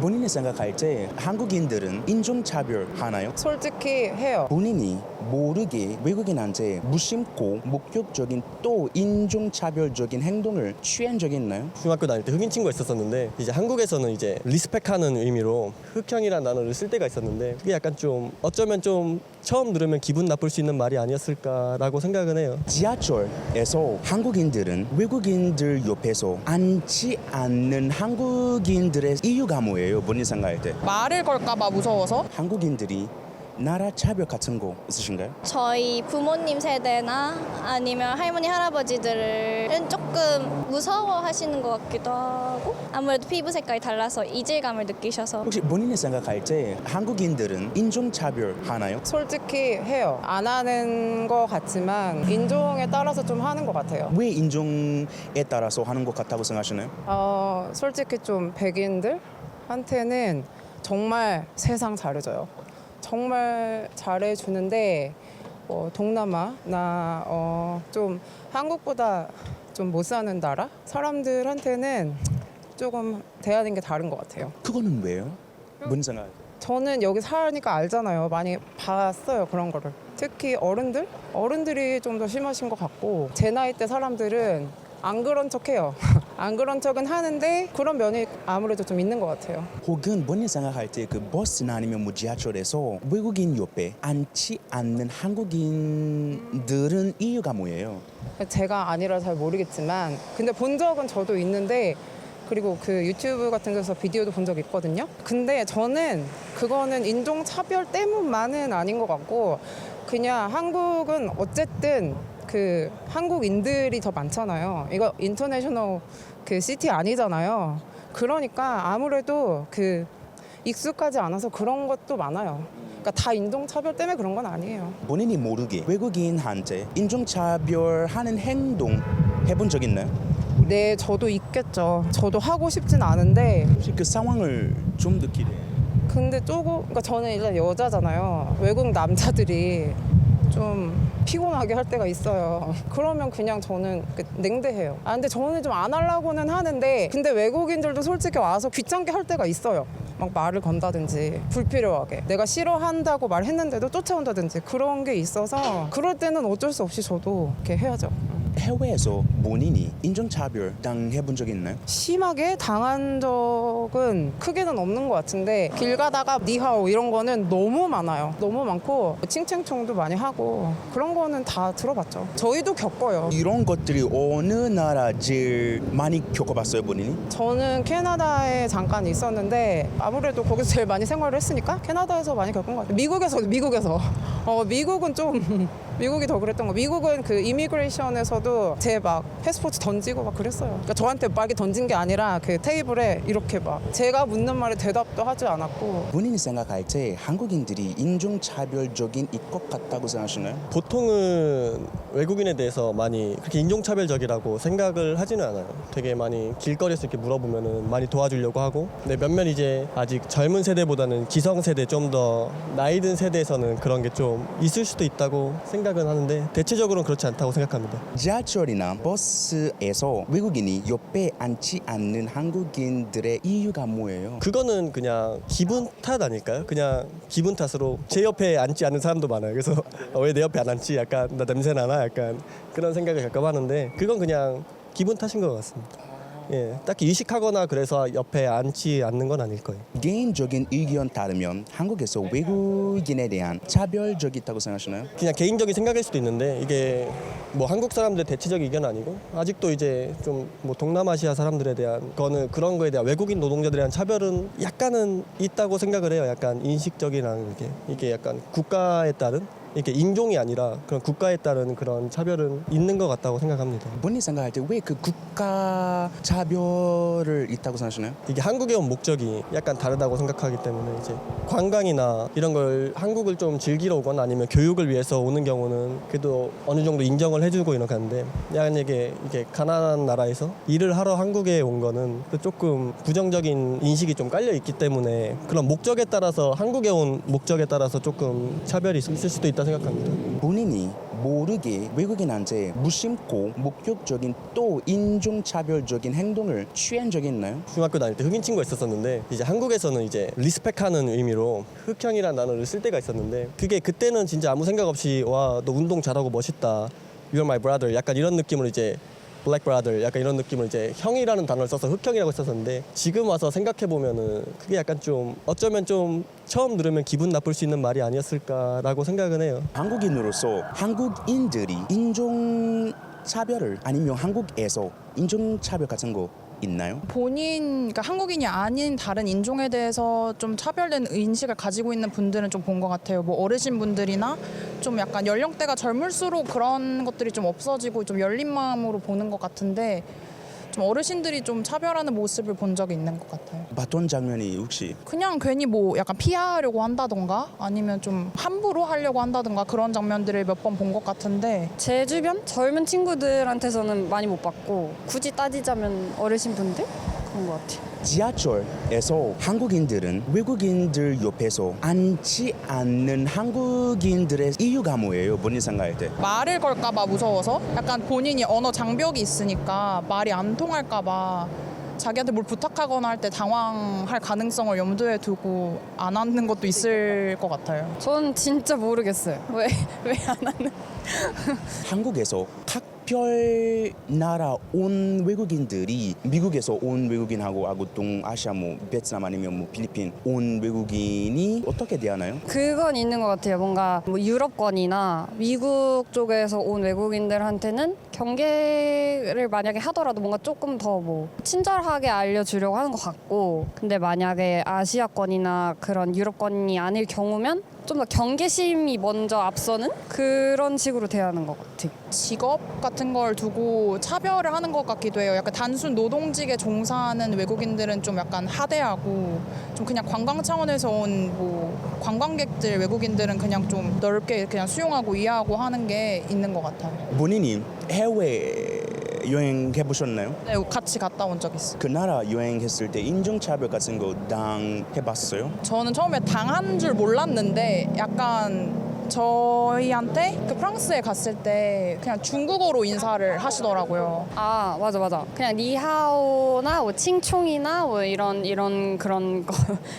본인이 생각할 때 한국인들은 인종차별 하나요? 솔직히 해요. 본인이 모르게 외국인한테 무심코 목격적인 또 인종차별적인 행동을 취한 적이 있나요? 중학교 다닐 때 흑인 친구가 있었었는데 이제 한국에서는 이제 리스펙하는 의미로 흑형이라는 단어를 쓸 때가 있었는데 그게 약간 좀 어쩌면 좀 처음 들으면 기분 나쁠 수 있는 말이 아니었을까라고 생각은 해요. 지하철에서 한국인들은 외국인들 옆에서 앉지 않는 한국인들의 이유가 뭐예요? 본인 생각할 때 말을 걸까봐 무서워서. 한국인들이 나라 차별 같은 거 있으신가요? 저희 부모님 세대나 아니면 할머니 할아버지들은 조금 무서워하시는 것 같기도 하고 아무래도 피부 색깔이 달라서 이질감을 느끼셔서 혹시 본인이 생각할 때 한국인들은 인종차별 하나요? 솔직히 해요. 안 하는 것 같지만 인종에 따라서 좀 하는 것 같아요. 왜 인종에 따라서 하는 것 같다고 생각하시나요? 솔직히 좀 백인들한테는 정말 세상 잘해줘요. 정말 잘해주는데 동남아나 좀 한국보다 좀 못 사는 나라 사람들한테는 조금 대하는 게 다른 것 같아요. 그거는 왜요? 본인 생각할 때 저는 여기 사니까 알잖아요. 많이 봤어요, 그런 거를. 특히 어른들이 좀 더 심하신 것 같고 제 나이 때 사람들은 안 그런 척해요. 안 그런 척은 하는데 그런 면이 아무래도 좀 있는 것 같아요. 혹은 본인 생각할 때 그 버스나 아니면 뭐 지하철에서 외국인 옆에 앉지 않는 한국인들은 이유가 뭐예요? 제가 아니라 잘 모르겠지만 근데 본 적은 저도 있는데 그리고 그 유튜브 같은 데서 비디오도 본 적 있거든요. 근데 저는 그거는 인종차별 때문만은 아닌 것 같고 그냥 한국은 어쨌든 그 한국인들이 더 많잖아요. 이거 인터내셔널 그 시티 아니잖아요. 그러니까 아무래도 그 익숙하지 않아서 그런 것도 많아요. 그러니까 다 인종차별 때문에 그런 건 아니에요. 본인이 모르게 외국인한테 인종차별하는 행동 해본 적 있나요? 네, 저도 있겠죠. 저도 하고 싶진 않은데 혹시 그 상황을 좀 느끼래 근데 그러니까 저는 일단 여자잖아요. 외국 남자들이 좀 피곤하게 할 때가 있어요. 그러면 그냥 저는 냉대해요. 근데 저는 좀 안 하려고는 하는데 근데 외국인들도 솔직히 와서 귀찮게 할 때가 있어요. 막 말을 건다든지 불필요하게 내가 싫어한다고 말했는데도 쫓아온다든지 그런 게 있어서 그럴 때는 어쩔 수 없이 저도 이렇게 해야죠. 해외에서 본인이 인종차별 당해본 적 있나요? 심하게 당한 적은 크게는 없는 것 같은데 길 가다가 니하오 이런 거는 너무 많아요. 너무 많고 칭칭총도 많이 하고 그런 거는 다 들어봤죠. 저희도 겪어요. 이런 것들이 어느 나라 제일 많이 겪어봤어요, 본인이? 저는 캐나다에 잠깐 있었는데 아무래도 거기서 제일 많이 생활을 했으니까 캐나다에서 많이 겪은 것 같아요. 미국에서 미국은 좀 미국이 더 그랬던 거. 미국은 그 이미그레이션에서도 제 막 패스포트 던지고 막 그랬어요. 그러니까 저한테 막 던진 게 아니라 그 테이블에 이렇게 막 제가 묻는 말에 대답도 하지 않았고. 본인이 생각할 때 한국인들이 인종차별적인 것 같다고 생각하시나요? 보통은 외국인에 대해서 많이 그렇게 인종차별적이라고 생각을 하지는 않아요. 되게 많이 길거리에서 이렇게 물어보면은 많이 도와주려고 하고 근데 몇몇 이제 아직 젊은 세대보다는 기성세대 좀 더 나이 든 세대에서는 그런 게 좀 있을 수도 있다고 생각은 하는데 대체적으로는 그렇지 않다고 생각합니다. 지하철이나 버스에서 외국인이 옆에 앉지 않는 한국인들의 이유가 뭐예요? 그거는 그냥 기분 탓 아닐까요? 그냥 기분 탓으로 제 옆에 앉지 않는 사람도 많아요. 그래서 왜 내 옆에 안 앉지? 약간 나 냄새 나나? 약간 그런 생각을 가끔 하는데 그건 그냥 기분 탓인 것 같습니다. 예, 딱히 의식하거나 그래서 옆에 앉지 않는 건 아닐 거예요. 개인적인 의견 따르면 한국에서 외국인에 대한 차별적이 있다고 생각하시나요? 그냥 개인적인 생각일 수도 있는데 이게 뭐 한국 사람들의 대체적 의견은 아니고 아직도 이제 좀 뭐 동남아시아 사람들에 대한 거는 그런 거에 대한 외국인 노동자들에 대한 차별은 약간은 있다고 생각을 해요. 약간 인식적이나 이게 약간 국가에 따른 이렇게 인종이 아니라 그런 국가에 따른 그런 차별은 있는 것 같다고 생각합니다. 본인이 생각할 때 왜 그 국가 차별을 있다고 생각하시나요? 이게 한국에 온 목적이 약간 다르다고 생각하기 때문에 이제 관광이나 이런 걸 한국을 좀 즐기러 오거나 아니면 교육을 위해서 오는 경우는 그래도 어느 정도 인정을 해주고 이렇게 하는데 만약에 이게 가난한 나라에서 일을 하러 한국에 온 거는 조금 부정적인 인식이 좀 깔려 있기 때문에 그런 목적에 따라서 한국에 온 목적에 따라서 조금 차별이 있을 수도 있다 생각합니다. 본인이 모르게 외국인한테 무심코 목격적인 또 인종차별적인 행동을 취한 적이 있나요? 중학교 다닐 때 흑인 친구가 있었었는데 이제 한국에서는 이제 리스펙하는 의미로 흑형이라는 단어를 쓸 때가 있었는데 그게 그때는 진짜 아무 생각 없이 와 너 운동 잘하고 멋있다 You're my brother 약간 이런 느낌으로 이제 Black brother 약간 이런 느낌으로 이제 형이라는 단어를 써서 흑형이라고 썼었는데 지금 와서 생각해 보면은 그게 약간 좀 어쩌면 좀 처음 들으면 기분 나쁠 수 있는 말이 아니었을까라고 생각은 해요. 한국인으로서 한국인들이 인종차별을 아니면 한국에서 인종차별 같은 거 있나요? 그러니까 한국인이 아닌 다른 인종에 대해서 좀 차별된 인식을 가지고 있는 분들은 좀 본 것 같아요. 뭐 어르신 분들이나 좀 약간 연령대가 젊을수록 그런 것들이 좀 없어지고 좀 열린 마음으로 보는 것 같은데 좀 어르신들이 좀 차별하는 모습을 본 적이 있는 것 같아요. 봤던 장면이 혹시 그냥 괜히 뭐 약간 피하려고 한다던가 아니면 좀 함부로 하려고 한다던가 그런 장면들을 몇 번 본 것 같은데 제 주변 젊은 친구들한테서는 많이 못 봤고 굳이 따지자면 어르신 분들 그런 것 같아요. 지하철에서 한국인들은 외국인들 옆에서 앉지 않는 한국인들의 이유가 뭐예요? 본인 생각할 때. 말을 걸까봐 무서워서 약간 본인이 언어 장벽이 있으니까 말이 안 통할까봐 자기한테 뭘 부탁하거나 할 때 당황할 가능성을 염두에 두고 안 하는 것도 있을 것 같아요. 전 진짜 모르겠어요. 왜 안 하는? 한국에서 각별 나라 온 외국인들이 미국에서 온 외국인하고 동아시아 뭐 베트남 아니면 뭐 필리핀 온 외국인이 어떻게 대하나요? 그건 있는 것 같아요. 뭔가 뭐 유럽권이나 미국 쪽에서 온 외국인들한테는 경계를 만약에 하더라도 뭔가 조금 더 뭐 친절하게 알려주려고 하는 것 같고 근데 만약에 아시아권이나 그런 유럽권이 아닐 경우면 좀 더 경계심이 먼저 앞서는 그런 식으로 대하는 것 같아요. 직업 같은 걸 두고 차별을 하는 것 같기도 해요. 약간 단순 노동직에 종사하는 외국인들은 좀 약간 하대하고 좀 그냥 관광 차원에서 온 뭐 관광객들 외국인들은 그냥 좀 넓게 그냥 수용하고 이해하고 하는 게 있는 것 같아요. 본인이 해외 여행 해보셨나요? 네, 같이 갔다 온 적 있어요. 그 나라 여행했을 때 인종차별 같은 거 당해봤어요? 저는 처음에 당한 줄 몰랐는데 약간 저희한테 그 프랑스에 갔을 때 그냥 중국어로 인사를 하시더라고요. 아 맞아 그냥 니하오나 뭐 칭총이나 뭐 이런 그런 거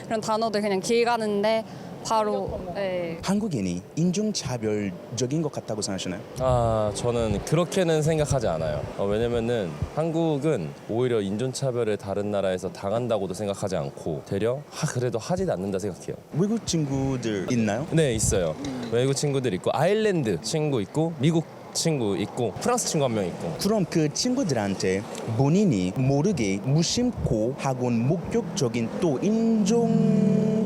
이런 단어들 그냥 길 가는데 바로 예. 한국인이 인종차별적인 것 같다고 생각하시나요? 저는 그렇게는 생각하지 않아요. 왜냐면은 한국은 오히려 인종차별을 다른 나라에서 당한다고도 생각하지 않고 되려 그래도 하지도 않는다 생각해요. 외국 친구들 있나요? 네, 있어요. 외국 친구들 있고 아일랜드 친구 있고 미국 친구 있고 프랑스 친구 한 명 있고. 그럼 그 친구들한테 본인이 모르게 무심코 하곤 목격적인 또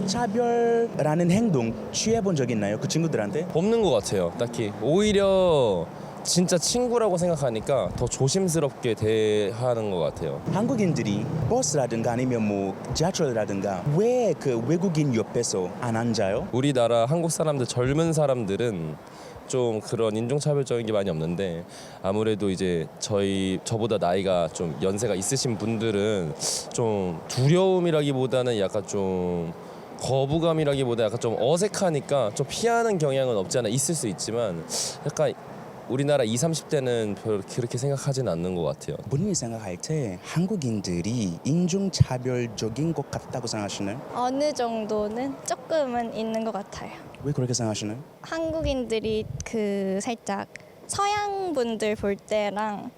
인종차별라는 행동 취해본 적 있나요? 그 친구들한테? 없는 것 같아요. 딱히 오히려 진짜 친구라고 생각하니까 더 조심스럽게 대하는 것 같아요. 한국인들이 버스라든가 아니면 뭐 지하철이라든가 왜 그 외국인 옆에서 안 앉아요? 우리나라 한국 사람들 젊은 사람들은 좀 그런 인종차별적인 게 많이 없는데 아무래도 이제 저보다 나이가 좀 연세가 있으신 분들은 좀 두려움이라기보다는 약간 좀 거부감이라기보다 약간 좀 어색하니까 좀 피하는 경향은 없지 않아 있을 수 있지만 약간 우리나라 20, 30대는 별로 그렇게 생각하진 않는 것 같아요. 본인이 생각할 때 한국인들이 인종차별적인 것 같다고 생각하시나요? 어느 정도는 조금은 있는 것 같아요. 왜 그렇게 생각하시나요? 한국인들이 그 살짝 서양 분들 볼 때랑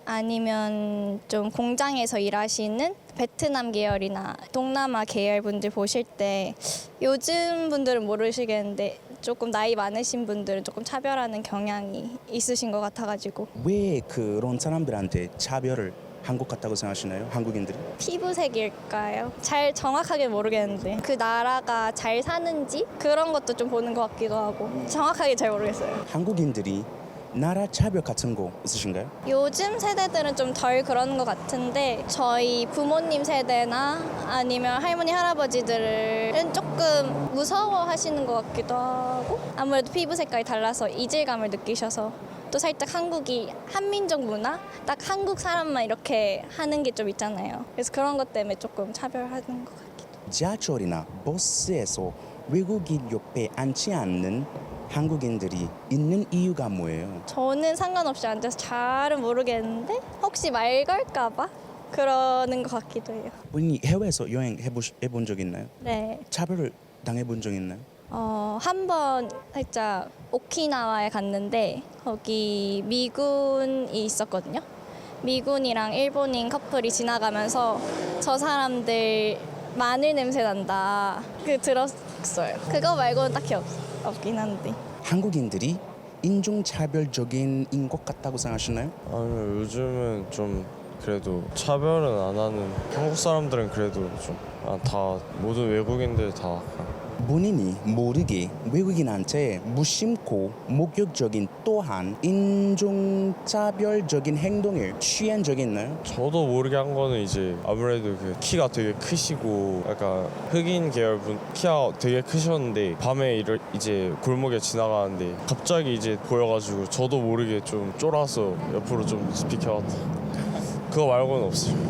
아니면 좀 공장에서 일하시는 베트남 계열이나 동남아 계열 분들 보실 때 요즘 분들은 모르시겠는데 조금 나이 많으신 분들은 조금 차별하는 경향이 있으신 것 같아가지고 왜 그런 사람들한테 차별을 한 것 같다고 생각하시나요? 한국인들이? 피부색일까요? 잘 정확하게 모르겠는데 그 나라가 잘 사는지 그런 것도 좀 보는 것 같기도 하고 정확하게 잘 모르겠어요. 한국인들이 나라 차별 같은 거 있으신가요? 요즘 세대들은 좀 덜 그러는 것 같은데 저희 부모님 세대나 아니면 할머니 할아버지들은 조금 무서워하시는 것 같기도 하고 아무래도 피부 색깔이 달라서 이질감을 느끼셔서 또 살짝 한국이 한민족 문화? 딱 한국 사람만 이렇게 하는 게 좀 있잖아요. 그래서 그런 것 때문에 조금 차별하는 것 같기도. 지하철이나 버스에서 외국인 옆에 앉지 않는 한국인들이 있는 이유가 뭐예요? 저는 상관없이 앉아서 잘은 모르겠는데 혹시 말 걸까봐 그러는 것 같기도 해요. 본인이 해외에서 여행 해본 적 있나요? 네. 차별을 당해본 적 있나요? 한 번 살짝 오키나와에 갔는데 거기 미군이 있었거든요. 미군이랑 일본인 커플이 지나가면서 저 사람들 마늘 냄새 난다. 들었어요. 그거 말고는 딱히 없긴 한데. 한국인들이 인종차별적인 것 같다고 생각하시나요? 아니요, 요즘은 좀 그래도 차별은 안 하는 한국 사람들은 그래도 좀 다 모든 외국인들 다 본인이 모르게 외국인한테 무심코 목욕적인 또한 인종차별적인 행동을 취한 적이 있나요? 저도 모르게 한 거는 이제 아무래도 그 키가 되게 크시고 약간 흑인 계열 분 키가 되게 크셨는데 밤에 이제 골목에 지나가는데 갑자기 이제 보여가지고 저도 모르게 좀 쫄아서 옆으로 좀 비켜왔다. 그거 말고는 없어요.